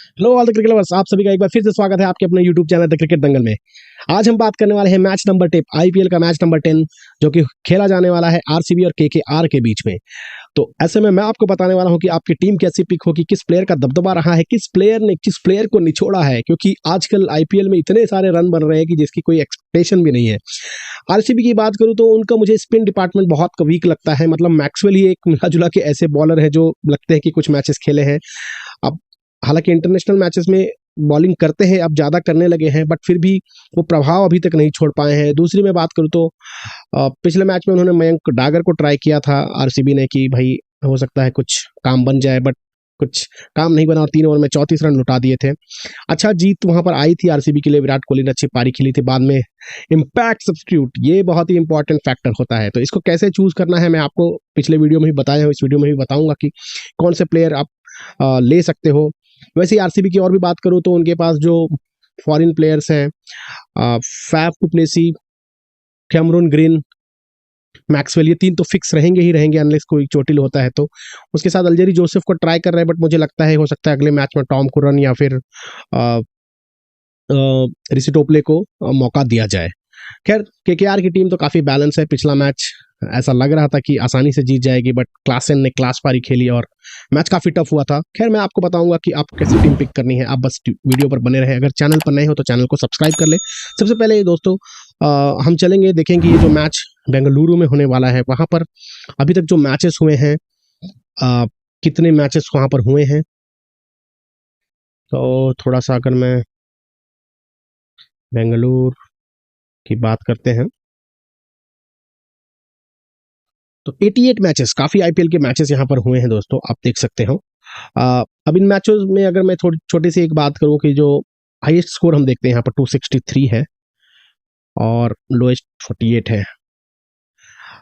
Hello all the cricket lovers, आप सभी का एक बार फिर से स्वागत है आपके अपने यूट्यूब चैनल द क्रिकेट दंगल में। आज हम बात करने वाले हैं मैच नंबर 10 आईपीएल का मैच नंबर 10 जो कि खेला जाने वाला है आरसीबी और केकेआर के बीच में। तो ऐसे में मैं आपको बताने वाला हूं कि आपकी टीम कैसी पिक होगी, किस प्लेयर का दबदबा रहा है, किस प्लेयर ने किस प्लेयर को निछोड़ा है, क्योंकि आजकल आईपीएल में इतने सारे रन बन रहे हैं कि जिसकी कोई एक्सपेक्टेशन भी नहीं है। आरसीबी की बात करूं तो उनका मुझे स्पिन डिपार्टमेंट बहुत वीक लगता है। मतलब मैक्सवेल ही एक मिला जुला के ऐसे बॉलर है जो लगते हैं कि कुछ मैचेस खेले हैं। अब हालांकि इंटरनेशनल मैचेस में बॉलिंग करते हैं, अब ज़्यादा करने लगे हैं, बट फिर भी वो प्रभाव अभी तक नहीं छोड़ पाए हैं। दूसरी मैं बात करूँ तो पिछले मैच में उन्होंने मयंक डागर को ट्राई किया था आरसीबी ने कि भाई हो सकता है कुछ काम बन जाए, बट कुछ काम नहीं बना और 3 ओवर में 34 रन लुटा दिए थे। अच्छा जीत वहां पर आई थी आरसीबी के लिए, विराट कोहली ने अच्छी पारी खेली थी बाद में। इम्पैक्ट सब्स्टिट्यूट ये बहुत ही इंपॉर्टेंट फैक्टर होता है, तो इसको कैसे चूज करना है मैं आपको पिछले वीडियो में ही बताया हूँ, इस वीडियो में भी बताऊंगा कि कौन से प्लेयर आप ले सकते हो। वैसे ही आरसीबी की और भी बात करूं तो उनके पास जो फॉरेन प्लेयर्स हैं, Faf du Plessis, Cameron Green, Maxwell, ये 3 तो फिक्स रहेंगे ही रहेंगे अनलेस कोई चोटिल होता है तो। उसके साथ अल्जेरी जोसेफ को ट्राई कर रहे हैं, बट मुझे लगता है हो सकता है अगले मैच में टॉम कुरन या फिर ऋषि टोपले को मौका दिया जाए। खैर केकेआर की टीम तो काफी बैलेंस है। पिछला मैच ऐसा लग रहा था कि आसानी से जीत जाएगी, बट क्लासन ने क्लास पारी खेली और मैच काफी टफ हुआ था। खैर मैं आपको बताऊंगा कि आपको कैसी टीम पिक करनी है, आप बस वीडियो पर बने रहे। अगर चैनल पर नए हो तो चैनल को सब्सक्राइब कर ले। सबसे पहले ये दोस्तों हम चलेंगे देखेंगे ये जो मैच बेंगलुरु में होने वाला है, वहां पर अभी तक जो मैचेस हुए हैं, कितने मैचेस वहां पर हुए हैं, तो थोड़ा सा अगर मैं बेंगलुरु की बात करते हैं तो 88 मैचेस, काफी आईपीएल के मैचेस यहाँ पर हुए हैं दोस्तों, आप देख सकते हो। अब इन मैचों में अगर मैं थोड़ी छोटी सी एक बात करूं कि जो हाईएस्ट स्कोर हम देखते हैं यहाँ पर 263 है और लोएस्ट 48 है।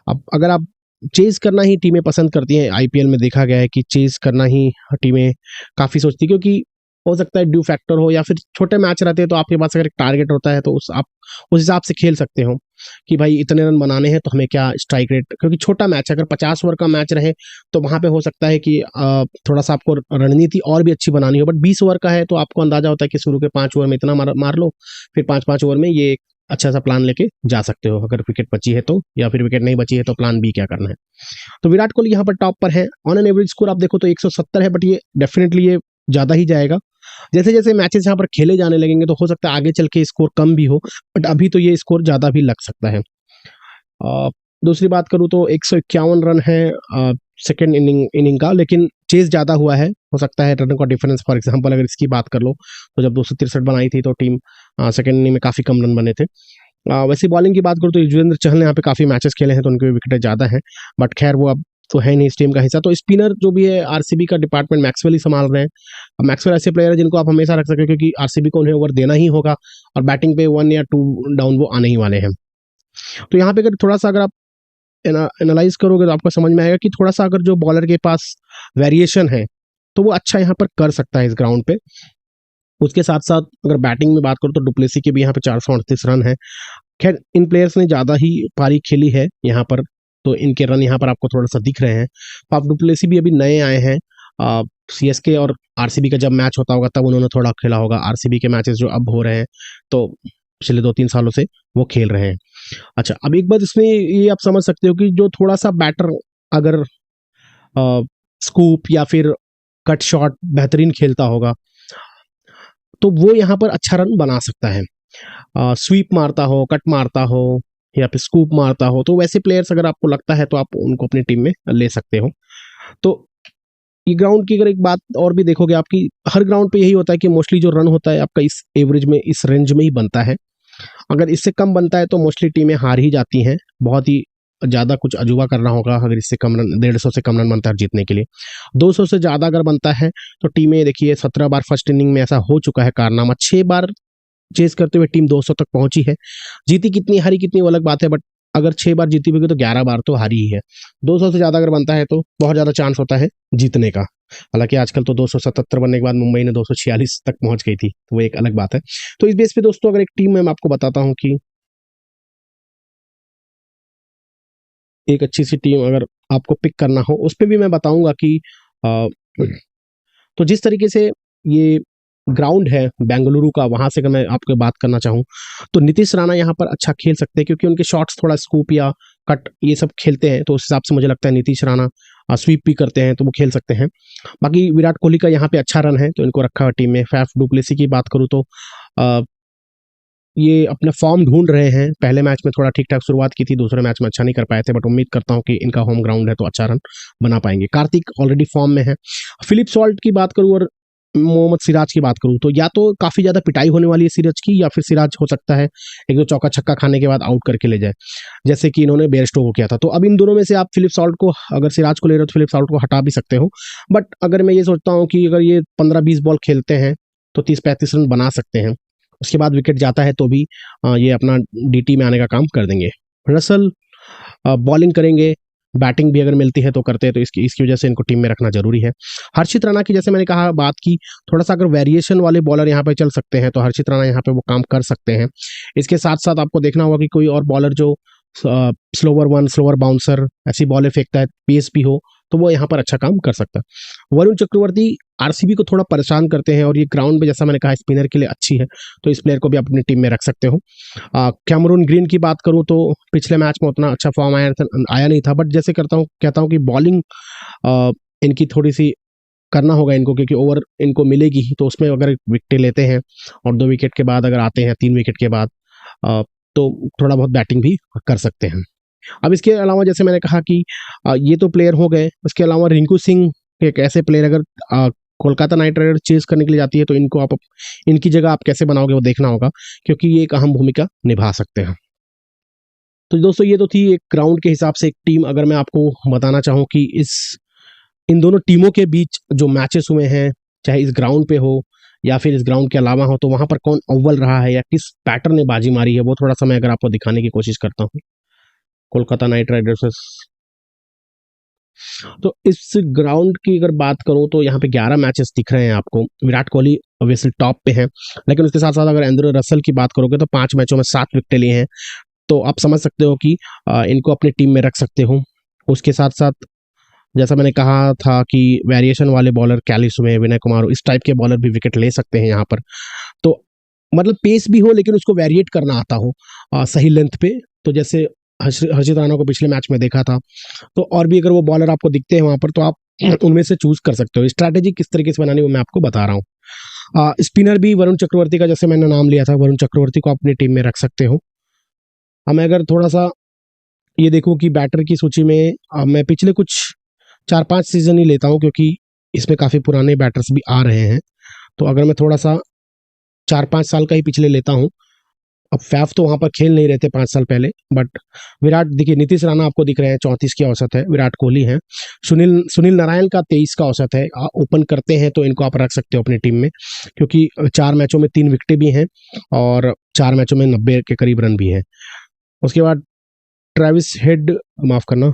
अब अगर आप चेज करना ही टीमें पसंद करती हैं, आईपीएल में देखा गया है कि चेज करना ही टीमें काफी सोचती, क्योंकि हो सकता है ड्यू फैक्टर हो या फिर छोटे मैच रहते हैं तो आपके पास अगर एक टारगेट होता है तो आप उस हिसाब से खेल सकते हो कि भाई इतने रन बनाने हैं तो हमें क्या स्ट्राइक रेट, क्योंकि छोटा मैच है। अगर 50 ओवर का मैच रहे तो वहां पे हो सकता है कि थोड़ा सा आपको रणनीति और भी अच्छी बनानी हो, बट 20 ओवर का है तो आपको अंदाजा होता है कि शुरू के 5 ओवर में इतना मार लो, फिर 5-5 ओवर में ये अच्छा सा प्लान लेके जा सकते हो। अगर विकेट बची है तो, या फिर विकेट नहीं बची है तो प्लान बी क्या करना है। तो विराट कोहली यहाँ पर टॉप पर है। ऑन एन एवरेज स्कोर आप देखो तो 170 है, बट ये डेफिनेटली ये ज्यादा ही जाएगा। जैसे जैसे मैचेस यहाँ पर खेले जाने लगेंगे तो हो सकता है आगे चल के स्कोर कम भी हो, बट अभी तो ये स्कोर ज्यादा भी लग सकता है। दूसरी बात करूँ तो 151 रन है सेकेंड इनिंग का, लेकिन चेज ज्यादा हुआ है। हो सकता है रन का डिफरेंस, फॉर एग्जांपल अगर इसकी बात कर लो तो जब 263 बनाई थी तो टीम सेकेंड इनिंग में काफी कम रन बने थे। वैसे बॉलिंग की बात करूँ तो युजवेंद्र चहल ने यहाँ पे काफी मैचेस खेले हैं तो उनके विकेटें ज्यादा हैं, बट खैर वो अब तो है नहीं इस टीम का हिस्सा। तो स्पिनर जो भी है आरसीबी का डिपार्टमेंट मैक्सवेल ही संभाल रहे हैं। अब मैक्सवेल ऐसे प्लेयर है जिनको आप हमेशा रख सके, क्योंकि आरसीबी को उन्हें ओवर देना ही होगा और बैटिंग पे 1 या 2 डाउन वो आने ही वाले हैं। तो यहाँ पे अगर थोड़ा सा अगर आप एनालाइज करोगे तो आपको समझ में आएगा कि थोड़ा सा अगर जो बॉलर के पास वेरिएशन है तो वो अच्छा यहाँ पर कर सकता है इस ग्राउंड पे। उसके साथ साथ अगर बैटिंग में बात करूँ तो डुप्लेसी के भी यहाँ पे 438 रन है। खैर इन प्लेयर्स ने ज्यादा ही पारी खेली है यहाँ पर, तो इनके रन यहाँ पर आपको थोड़ा सा दिख रहे हैं। फाफ डुप्लेसी भी अभी नए आए हैं। सीएसके और आरसीबी का जब मैच होता होगा तब उन्होंने थोड़ा खेला होगा। आरसीबी के मैचेस जो अब हो रहे हैं तो पिछले 2-3 सालों से वो खेल रहे हैं। अच्छा अब एक बात इसमें ये आप समझ सकते हो कि जो थोड़ा सा बैटर अगर स्कूप या फिर कट शॉट बेहतरीन खेलता होगा तो वो यहाँ पर अच्छा रन बना सकता है। स्वीप मारता हो, कट मारता हो या फिर स्कूप मारता हो, तो वैसे प्लेयर्स अगर आपको लगता है तो आप उनको अपनी टीम में ले सकते हो। तो ये ग्राउंड की अगर एक बात और भी देखोगे आपकी, हर ग्राउंड पे यही होता है कि मोस्टली जो रन होता है आपका इस एवरेज में, इस रेंज में ही बनता है। अगर इससे कम बनता है तो मोस्टली टीमें हार ही जाती हैं। बहुत ही ज्यादा कुछ अजूबा करना होगा अगर इससे कम रन, 150 से कम रन बनता है जीतने के लिए। 200 से ज्यादा अगर बनता है तो टीमें देखिए 17 बार फर्स्ट इनिंग में ऐसा हो चुका है कारनामा, 6 बार चेस करते हुए टीम 200 तक पहुंची है। जीती कितनी हारी कितनी वो अलग बात है, बट अगर 6 बार जीती हुई तो 11 बार तो हारी ही है। 200 से ज्यादा अगर बनता है तो बहुत ज्यादा चांस होता है जीतने का। हालांकि आजकल तो 277 बनने के बाद मुंबई ने 246 तक पहुंच गई थी, तो वो एक अलग बात है। तो इस बेस पे दोस्तों अगर एक टीम में मैं आपको बताता हूं कि एक अच्छी सी टीम अगर आपको पिक करना हो, उस पर भी मैं बताऊंगा कि तो जिस तरीके से ये ग्राउंड है बेंगलुरु का, वहां से अगर मैं आपको बात करना चाहूँ तो नीतीश राणा यहाँ पर अच्छा खेल सकते हैं, क्योंकि उनके शॉट्स थोड़ा स्कूप या कट ये सब खेलते हैं, तो उस हिसाब से मुझे लगता है नीतीश राणा स्वीप भी करते हैं तो वो खेल सकते हैं। बाकी विराट कोहली का यहाँ पे अच्छा रन है तो इनको रखा हुआ टीम में। फैफ डुप्लेसी की बात करूँ तो ये अपना फॉर्म ढूंढ रहे हैं। पहले मैच में थोड़ा ठीक ठाक शुरुआत की थी, दूसरे मैच में अच्छा नहीं कर पाए थे, बट उम्मीद करता हूं कि इनका होम ग्राउंड है तो अच्छा रन बना पाएंगे। कार्तिक ऑलरेडी फॉर्म में है। फिलिप सॉल्ट की बात करूं और मोहम्मद सिराज की बात करूं तो या तो काफी ज्यादा पिटाई होने वाली है सिराज की, या फिर सिराज हो सकता है एक दो चौका छक्का खाने के बाद आउट करके ले जाए, जैसे कि इन्होंने बेयरस्टो को किया था। तो अब इन दोनों में से आप फिलिप सॉल्ट को, अगर सिराज को ले रहे हो तो फिलिप सॉल्ट को हटा भी सकते हो, बट अगर मैं ये सोचता हूँ कि अगर ये 15-20 बॉल खेलते हैं तो 30-35 रन बना सकते हैं। उसके बाद विकेट जाता है तो भी ये अपना डीटी में आने का काम कर देंगे। रसल बॉलिंग करेंगे, बैटिंग भी अगर मिलती है तो करते हैं, तो इसकी वजह से इनको टीम में रखना जरूरी है। हर्षित राणा की जैसे मैंने कहा बात की, थोड़ा सा अगर वेरिएशन वाले बॉलर यहाँ पे चल सकते हैं तो हर्षित राणा यहाँ पे वो काम कर सकते हैं। इसके साथ साथ आपको देखना होगा कि कोई और बॉलर जो स्लोवर वन, स्लोवर बाउंसर ऐसी बॉलें फेंकता है, पेस भी हो, तो वो यहाँ पर अच्छा काम कर सकता है। वरुण चक्रवर्ती आरसीबी को थोड़ा परेशान करते हैं और ये ग्राउंड पे जैसा मैंने कहा स्पिनर के लिए अच्छी है, तो इस प्लेयर को भी अपनी टीम में रख सकते हो। कैमरून ग्रीन की बात करूं तो पिछले मैच में उतना अच्छा फॉर्म आया नहीं था, बट जैसे कहता हूं कि बॉलिंग इनकी थोड़ी सी करना होगा इनको, क्योंकि ओवर इनको मिलेगी ही, तो उसमें अगर विकेट लेते हैं और 2 विकेट के बाद अगर आते हैं 3 विकेट के बाद, तो थोड़ा बहुत बैटिंग भी कर सकते हैं। अब इसके अलावा जैसे मैंने कहा कि ये तो प्लेयर हो गए, उसके अलावा रिंकू सिंह एक ऐसे प्लेयर, अगर कोलकाता नाइट राइडर्स चेस करने के लिए जाती है तो इनको आप इनकी जगह आप कैसे बनाओगे वो देखना होगा, क्योंकि ये एक अहम भूमिका निभा सकते हैं। तो दोस्तों ये तो थी एक ग्राउंड के हिसाब से एक टीम। अगर मैं आपको बताना चाहूँ कि इन दोनों टीमों के बीच जो मैचेस हुए हैं, चाहे इस ग्राउंड पे हो या फिर इस ग्राउंड के अलावा हो, तो वहां पर कौन अव्वल रहा है या किस पैटर्न ने बाजी मारी है, वो थोड़ा सा मैं अगर आपको दिखाने की कोशिश करता हूँ। कोलकाता नाइट राइडर्स, तो इस ग्राउंड की अगर बात करूं तो यहाँ पे 11 मैचेस दिख रहे हैं आपको। विराट कोहली ऑब्वियसली टॉप पे है, लेकिन उसके साथ साथ अगर एंड्रे रसल की बात करोगे तो 5 मैचों में 7 विकेट लिए हैं, तो आप समझ सकते हो कि इनको अपनी टीम में रख सकते हो। उसके साथ साथ जैसा मैंने कहा था कि वेरिएशन वाले बॉलर कैलिस हुए, विनय कुमार, इस टाइप के बॉलर भी विकेट ले सकते हैं यहाँ पर। तो मतलब पेस भी हो लेकिन उसको वेरिएट करना आता हो सही लेंथ पे, तो जैसे हर्षित राणा को पिछले मैच में देखा था, तो और भी अगर वो बॉलर आपको दिखते हैं वहां पर तो आप उनमें से चूज कर सकते हो। स्ट्रैटेजी किस तरीके से बनानी वो मैं आपको बता रहा हूँ। स्पिनर भी वरुण चक्रवर्ती का जैसे मैंने नाम लिया था, वरुण चक्रवर्ती को अपनी टीम में रख सकते हो। अब मैं अगर थोड़ा सा ये देखूं कि बैटर की सूची में मैं पिछले कुछ 4-5 सीजन ही लेता हूं, क्योंकि इसमें काफी पुराने बैटर्स भी आ रहे हैं। तो अगर मैं थोड़ा सा 4-5 साल का ही पिछले लेता हूं, अब फैफ तो वहां पर खेल नहीं रहे थे 5 साल पहले, बट विराट देखिए, नीतीश राणा आपको दिख रहे हैं 34 की औसत है, विराट कोहली है, सुनील नारायण का 23 का औसत है। ओपन करते हैं तो इनको आप रख सकते हो अपनी टीम में, क्योंकि 4 मैचों में 3 विकेटें भी हैं और 4 मैचों में 90 के करीब रन भी है। उसके बाद ट्रेविस हेड, माफ करना,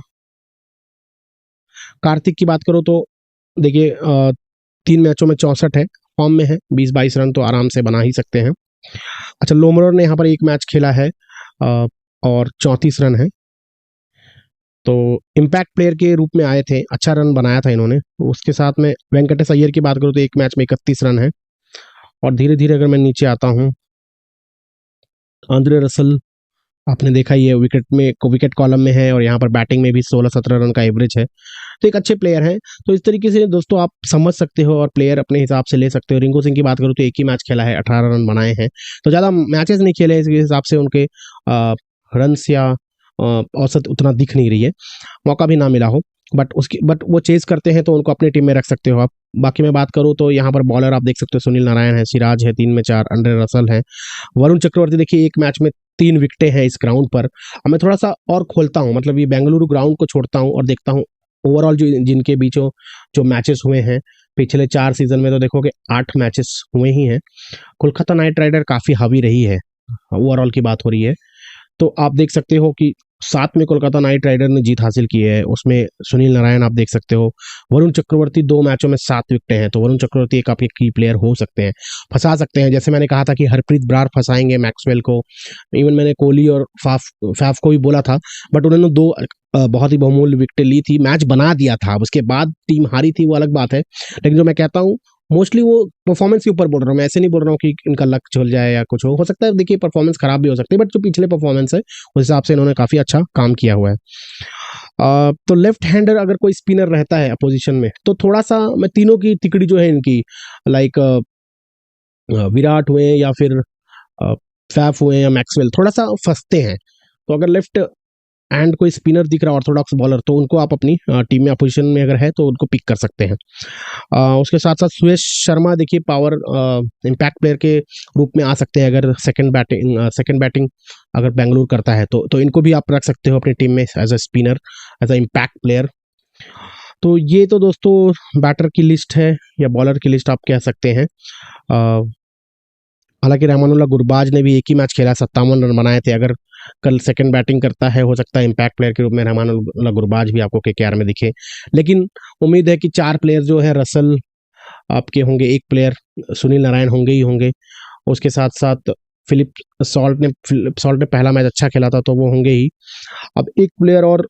कार्तिक की बात करो तो देखिए 3 मैचों में 64 है, फॉर्म में है, 20-22 रन तो आराम से बना ही सकते हैं। अच्छा, लोमरोर ने यहाँ पर 1 मैच खेला है और 34 रन है, तो इम्पैक्ट प्लेयर के रूप में आए थे, अच्छा रन बनाया था इन्होंने। उसके साथ में वेंकटेश अय्यर की बात करूँ तो 1 मैच में 31 रन है। और धीरे धीरे अगर मैं नीचे आता हूँ, आंद्रे रसल आपने देखा ही है, विकेट कॉलम में है और यहाँ पर बैटिंग में भी 16-17 रन का एवरेज है, तो एक अच्छे प्लेयर हैं। तो इस तरीके से दोस्तों आप समझ सकते हो और प्लेयर अपने हिसाब से ले सकते हो। रिंकू सिंह की बात करूँ तो 1 ही मैच खेला है, 18 रन बनाए हैं, तो ज़्यादा मैचेस नहीं खेले, इसके हिसाब से उनके रन्स या औसत उतना दिख नहीं रही है, मौका भी ना मिला हो, बट वो चेज करते हैं तो उनको अपनी टीम में रख सकते हो आप। बाकी मैं बात करूं तो यहाँ पर बॉलर आप देख सकते हो, सुनील नारायण है, सिराज है 3 में 4, आंद्रे रसल है, वरुण चक्रवर्ती देखिए 1 मैच में 3 विकेटें हैं इस ग्राउंड पर। अब मैं थोड़ा सा और खोलता हूँ, मतलब ये बेंगलुरु ग्राउंड को छोड़ता हूँ और देखता हूँ ओवरऑल जिनके बीचों जो मैचेस हुए हैं पिछले 4 सीजन में, तो देखोगे 8 मैचेस हुए ही हैं। कोलकाता नाइट राइडर काफी हावी रही है, ओवरऑल की बात हो रही है, तो आप देख सकते हो कि 7 में कोलकाता नाइट राइडर ने जीत हासिल की है, उसमें सुनील नारायण आप देख सकते हो, वरुण चक्रवर्ती 2 मैचों में 7 विकेटें हैं, तो वरुण चक्रवर्ती एक आपके की प्लेयर हो सकते हैं, फंसा सकते हैं। जैसे मैंने कहा था कि हरप्रीत ब्रार फंसाएंगे मैक्सवेल को, इवन मैंने कोहली और फैफ को भी बोला था, बट उन्होंने 2 बहुत ही बहुमूल्य विकेटें ली थी, मैच बना दिया था, उसके बाद टीम हारी थी वो अलग बात है, लेकिन जो मैं कहता हूँ मोस्टली वो परफॉर्मेंस के ऊपर बोल रहा हूँ मैं, ऐसे नहीं बोल रहा हूँ कि इनका लक चल जाए या कुछ हो सकता है, देखिए परफॉर्मेंस खराब भी हो सकती है, बट जो पिछले परफॉर्मेंस है उस हिसाब से इन्होंने काफ़ी अच्छा काम किया हुआ है। तो लेफ्ट हैंडर अगर कोई स्पिनर रहता है अपोजिशन में तो थोड़ा सा मैं तीनों की तिकड़ी जो है इनकी, लाइक विराट हुए या फिर फैफ हुए या मैक्सवेल, थोड़ा सा फंसते हैं। तो अगर लेफ्ट एंड कोई स्पिनर दिख रहा है ऑर्थोडॉक्स बॉलर, तो उनको आप अपनी टीम में अपोजिशन में अगर है तो उनको पिक कर सकते हैं। उसके साथ साथ सुरेश शर्मा देखिए पावर इम्पैक्ट प्लेयर के रूप में आ सकते हैं, अगर सेकंड बैटिंग अगर बेंगलुरु करता है तो इनको भी आप रख सकते हो अपनी टीम में as a spinner, as a impact player. तो ये तो दोस्तों बैटर की लिस्ट है या बॉलर की लिस्ट आप कह सकते हैं। हालांकि रहमानुल्लाह गुरबाज ने भी एक ही मैच खेला, 57 रन बनाए थे। अगर कल सेकंड बैटिंग करता है, हो सकता है इम्पैक्ट प्लेयर के रूप में रहमानुल्लाह गुरबाज भी आपको केकेआर में दिखे, लेकिन उम्मीद है कि 4 प्लेयर जो है रसल आपके होंगे, एक प्लेयर सुनील नारायण होंगे ही होंगे, उसके साथ साथ फिलिप सॉल्ट ने पहला मैच अच्छा खेला था तो वो होंगे ही। अब एक प्लेयर और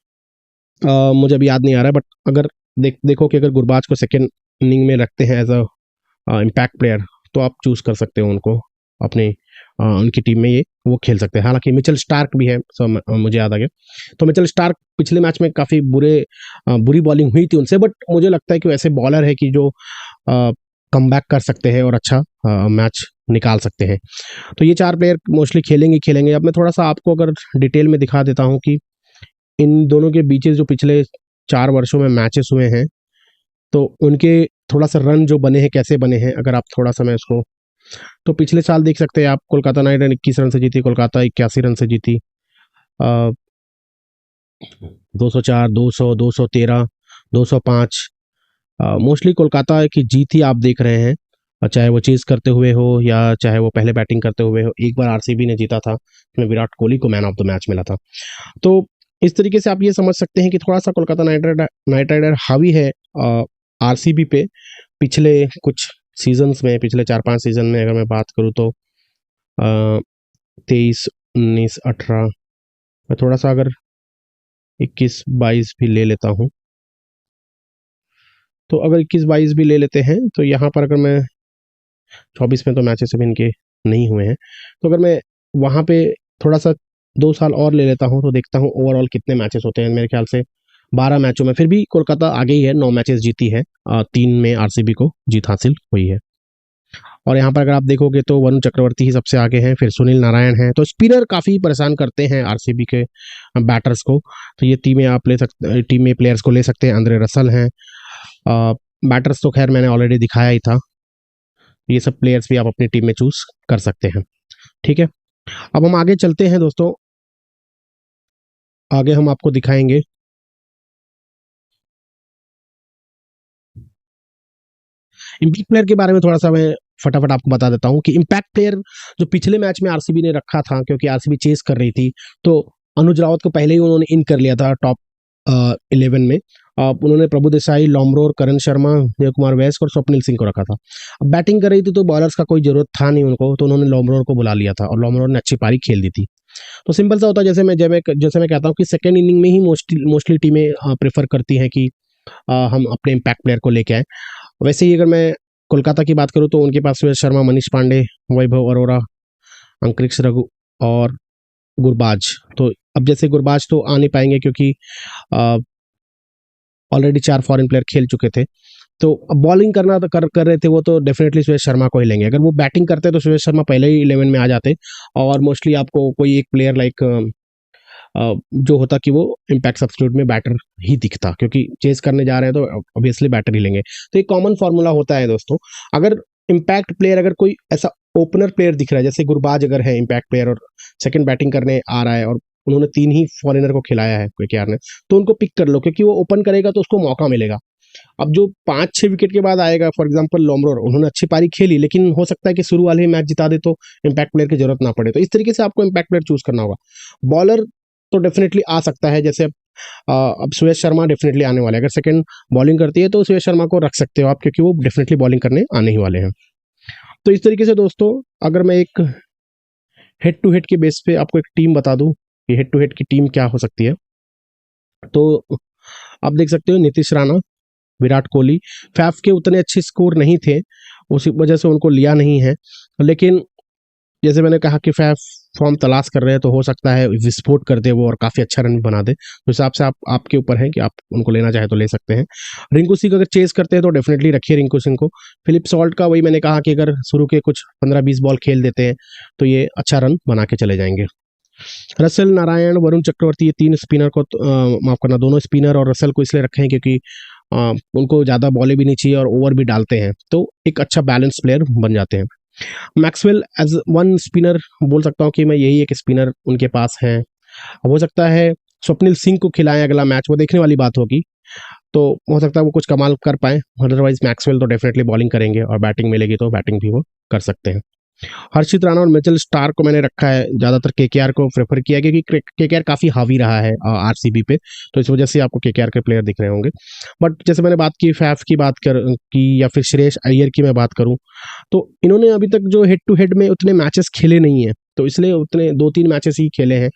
मुझे अभी याद नहीं आ रहा है, बट अगर देखो कि अगर गुरबाज को सेकेंड इनिंग में रखते हैं एज अ इम्पैक्ट प्लेयर, तो आप चूज कर सकते हो उनको अपने उनकी टीम में, ये वो खेल सकते हैं। हालांकि मिचेल स्टार्क भी है, मुझे याद आ गया। तो मिचेल स्टार्क पिछले मैच में काफ़ी बुरी बॉलिंग हुई थी उनसे, बट मुझे लगता है कि वो ऐसे बॉलर है कि जो कम बैक कर सकते हैं और अच्छा मैच निकाल सकते हैं। तो ये 4 प्लेयर मोस्टली खेलेंगे। अब मैं थोड़ा सा आपको अगर डिटेल में दिखा देता हूँ कि इन दोनों के बीचेस जो पिछले 4 वर्षों में मैचेस हुए हैं, तो उनके थोड़ा सा रन जो बने हैं कैसे बने हैं, अगर आप थोड़ा सा मैं उसको, तो पिछले साल देख सकते हैं आप, कोलकाता नाइट राइडर 21 रन से जीती, कोलकाता 81 रन से जीती। 204, 200, 213, 205, मोस्टली कोलकाता की जीत ही आप देख रहे हैं। चाहे वो चेज करते हुए हो या चाहे वो पहले बैटिंग करते हुए हो। एक बार आरसीबी ने जीता था, उसमें विराट कोहली को मैन ऑफ द मैच मिला था। तो इस तरीके से आप ये समझ सकते हैं कि थोड़ा सा कोलकाता नाइट राइडर हावी है आरसीबी पे पिछले कुछ सीजन्स में, पिछले 4-5 सीजन में अगर मैं बात करूँ तो 23, 19, 18, मैं थोड़ा सा अगर 21, 22 भी ले लेता हूँ, तो अगर 21, 22 भी ले लेते हैं तो यहाँ पर अगर मैं 24 में तो मैचेस अभी इनके नहीं हुए हैं, तो अगर मैं वहाँ पे थोड़ा सा 2 साल और ले लेता हूँ तो देखता हूँ ओवरऑल कितने मैचेस होते हैं। मेरे ख्याल से 12 मैचों में फिर भी कोलकाता आगे ही है, 9 मैचेस जीती है, 3 में आरसीबी को जीत हासिल हुई है। और यहाँ पर अगर आप देखोगे तो वरुण चक्रवर्ती ही सबसे आगे हैं, फिर सुनील नारायण हैं। तो स्पिनर काफ़ी परेशान करते हैं आरसीबी के बैटर्स को, तो ये टीम में प्लेयर्स को ले सकते हैं। आंद्रे रसल हैं, बैटर्स तो खैर मैंने ऑलरेडी दिखाया ही था। ये सब प्लेयर्स भी आप अपनी टीम में चूज कर सकते हैं। ठीक है, अब हम आगे चलते हैं दोस्तों। आगे हम आपको दिखाएंगे इम्पैक्ट प्लेयर के बारे में। थोड़ा सा मैं फटाफट आपको बता देता हूँ कि इम्पैक्ट प्लेयर जो पिछले मैच में आरसीबी ने रखा था, क्योंकि आरसीबी चेस कर रही थी, तो अनुज रावत को पहले ही उन्होंने इन कर लिया था टॉप 11 में। उन्होंने प्रभु देसाई, लॉम्ब्रोर, करण शर्मा, देव कुमार वैस और स्वप्निल सिंह को रखा था। अब बैटिंग कर रही थी तो बॉलर्स का कोई जरूरत था नहीं उनको, तो उन्होंने लॉम्ब्रोर को बुला लिया था और लॉम्ब्रोर ने अच्छी पारी खेल दी थी। तो सिंपल सा होता है, जैसे मैं कहता हूँ कि सेकेंड इनिंग में ही मोस्टली टीमें प्रेफर करती हैं कि हम अपने इम्पैक्ट प्लेयर को लेके आए। वैसे ही अगर मैं कोलकाता की बात करूँ तो उनके पास सुरेश शर्मा, मनीष पांडे, वैभव अरोरा, अंतरिक्ष रघु और गुरबाज। तो अब जैसे गुरबाज तो आ नहीं पाएंगे क्योंकि ऑलरेडी 4 फॉरेन प्लेयर खेल चुके थे। तो अब बॉलिंग करना तो कर रहे थे वो, तो डेफिनेटली सुरेश शर्मा को ही लेंगे। अगर वो बैटिंग करते तो सुरेश शर्मा पहले ही 11 में आ जाते, और मोस्टली आपको कोई एक प्लेयर लाइक जो होता कि वो इम्पैक्ट सब्स्टिट्यूट में बैटर ही दिखता, क्योंकि चेस करने जा रहे हैं तो ऑब्वियसली बैटर ही लेंगे। तो एक कॉमन फॉर्मूला होता है दोस्तों, अगर इम्पैक्ट प्लेयर, अगर कोई ऐसा ओपनर प्लेयर दिख रहा है, जैसे गुरबाज अगर है इम्पैक्ट प्लेयर और सेकंड बैटिंग करने आ रहा है और उन्होंने 3 ही फॉरेनर को खिलाया है केकेआर ने, तो उनको पिक कर लो, क्योंकि वो ओपन करेगा तो उसको मौका मिलेगा। अब जो 5-6 विकेट के बाद आएगा, फॉर एग्जांपल लॉम्ब्रोर, उन्होंने अच्छी पारी खेली, लेकिन हो सकता है कि शुरू वाले ही मैच जिता दे तो इम्पैक्ट प्लेयर की जरूरत ना पड़े। तो इस तरीके से आपको इम्पैक्ट प्लेयर चूज करना होगा। बॉलर तो डेफिनेटली आ सकता है, जैसे अब सुरेश शर्मा डेफिनेटली आने वाले हैं। अगर सेकंड बॉलिंग करती है तो सुरेश शर्मा को रख सकते हो आप, क्योंकि वो डेफिनेटली बॉलिंग करने आने ही वाले हैं। तो इस तरीके से दोस्तों, अगर मैं एक हेड टू हेड के बेस पे आपको एक टीम बता दूं कि हेड टू हेड की टीम क्या हो सकती है, तो आप देख सकते हो नीतीश राणा, विराट कोहली। फैफ के उतने अच्छे स्कोर नहीं थे, उसी वजह से उनको लिया नहीं है। लेकिन जैसे मैंने कहा कि फैफ फॉर्म तलाश कर रहे हैं, तो हो सकता है विस्फोट कर दे वो और काफ़ी अच्छा रन बना दे। तो हिसाब से आपके ऊपर है कि आप उनको लेना चाहे तो ले सकते हैं। रिंकू सिंह अगर चेस करते हैं तो डेफिनेटली रखिए रिंकू सिंह को। फिलिप सॉल्ट का वही मैंने कहा कि अगर शुरू के कुछ 15-20 बॉल खेल देते हैं तो ये अच्छा रन बना के चले जाएंगे। रसल नारायण, वरुण चक्रवर्ती, ये 3 स्पिनर को माफ करना, दोनों स्पिनर और रसल को इसलिए रखे हैं क्योंकि उनको ज़्यादा बॉलें भी नहीं चाहिए और ओवर भी डालते हैं, तो एक अच्छा बैलेंस प्लेयर बन जाते हैं। मैक्सवेल एज वन स्पिनर बोल सकता हूँ कि मैं यही एक स्पिनर उनके पास है। हो सकता है स्वप्निल सिंह को खिलाएं अगला मैच, वो देखने वाली बात होगी, तो हो सकता है वो कुछ कमाल कर पाए। अदरवाइज मैक्सवेल तो डेफिनेटली बॉलिंग करेंगे और बैटिंग मिलेगी तो बैटिंग भी वो कर सकते हैं। हर्षित राणा और मिचेल स्टार्क को मैंने रखा है, ज़्यादातर केकेआर को प्रेफर किया क्योंकि केकेआर काफ़ी हावी रहा है आरसीबी पे, तो इस वजह से आपको केकेआर के प्लेयर दिख रहे होंगे। बट जैसे मैंने बात की फैफ की बात की या फिर श्रेयस अय्यर की मैं बात करूं, तो इन्होंने अभी तक जो हेड टू हेड में उतने मैचेस खेले नहीं है, तो इसलिए उतने 2-3 मैचेस ही खेले हैं,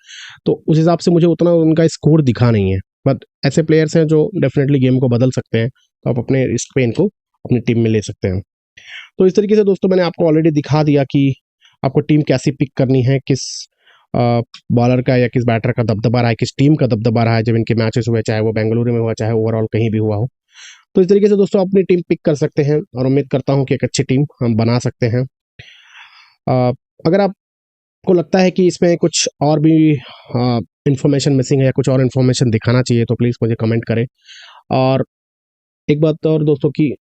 तो उस हिसाब से मुझे उतना उनका स्कोर दिखा नहीं है। बट ऐसे प्लेयर्स हैं जो डेफिनेटली गेम को बदल सकते हैं, तो आप अपने रिस्क पे इनको अपनी टीम में ले सकते हैं। तो इस तरीके से दोस्तों मैंने आपको ऑलरेडी दिखा दिया कि आपको टीम कैसी पिक करनी है, किस बॉलर का या किस बैटर का दबदबा रहा है, किस टीम का दबदबा रहा है जब इनके मैचेस हुए, चाहे वो बेंगलुरु में हुआ चाहे ओवरऑल कहीं भी हुआ हो। तो इस तरीके से दोस्तों अपनी टीम पिक कर सकते हैं और उम्मीद करता हूं कि एक अच्छी टीम हम बना सकते हैं। अगर आपको लगता है कि इसमें कुछ और भी इंफॉर्मेशन मिसिंग है या कुछ और इन्फॉर्मेशन दिखाना चाहिए तो प्लीज़ मुझे कमेंट करें। और एक बात और दोस्तों कि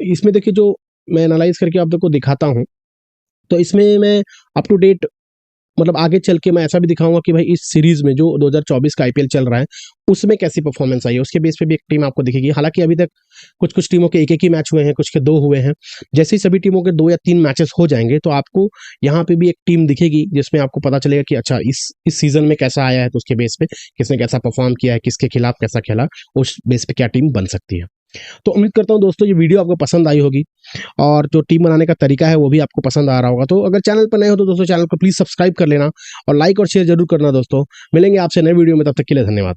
इसमें देखिए जो मैं एनालाइज करके आप लोग को दिखाता हूँ, तो इसमें मैं अप टू डेट मतलब आगे चल के मैं ऐसा भी दिखाऊंगा कि भाई इस सीरीज में जो 2024 का आईपीएल चल रहा है उसमें कैसी परफॉर्मेंस आई है, उसके बेस पे भी एक टीम आपको दिखेगी। हालांकि अभी तक कुछ टीमों के एक ही मैच हुए हैं, कुछ के 2 हुए हैं। जैसे ही सभी टीमों के 2 या 3 मैचेस हो जाएंगे तो आपको यहाँ पे भी एक टीम दिखेगी जिसमें आपको पता चलेगा कि अच्छा इस सीजन में कैसा आया है, तो उसके बेस पे किसने कैसा परफॉर्म किया है, किसके खिलाफ कैसा खेला, उस बेस पे क्या टीम बन सकती है। तो उम्मीद करता हूँ दोस्तों ये वीडियो आपको पसंद आई होगी और जो टीम बनाने का तरीका है वो भी आपको पसंद आ रहा होगा। तो अगर चैनल पर नए हो तो दोस्तों चैनल को प्लीज़ सब्सक्राइब कर लेना और लाइक और शेयर जरूर करना दोस्तों। मिलेंगे आपसे नए वीडियो में, तब तक के लिए धन्यवाद।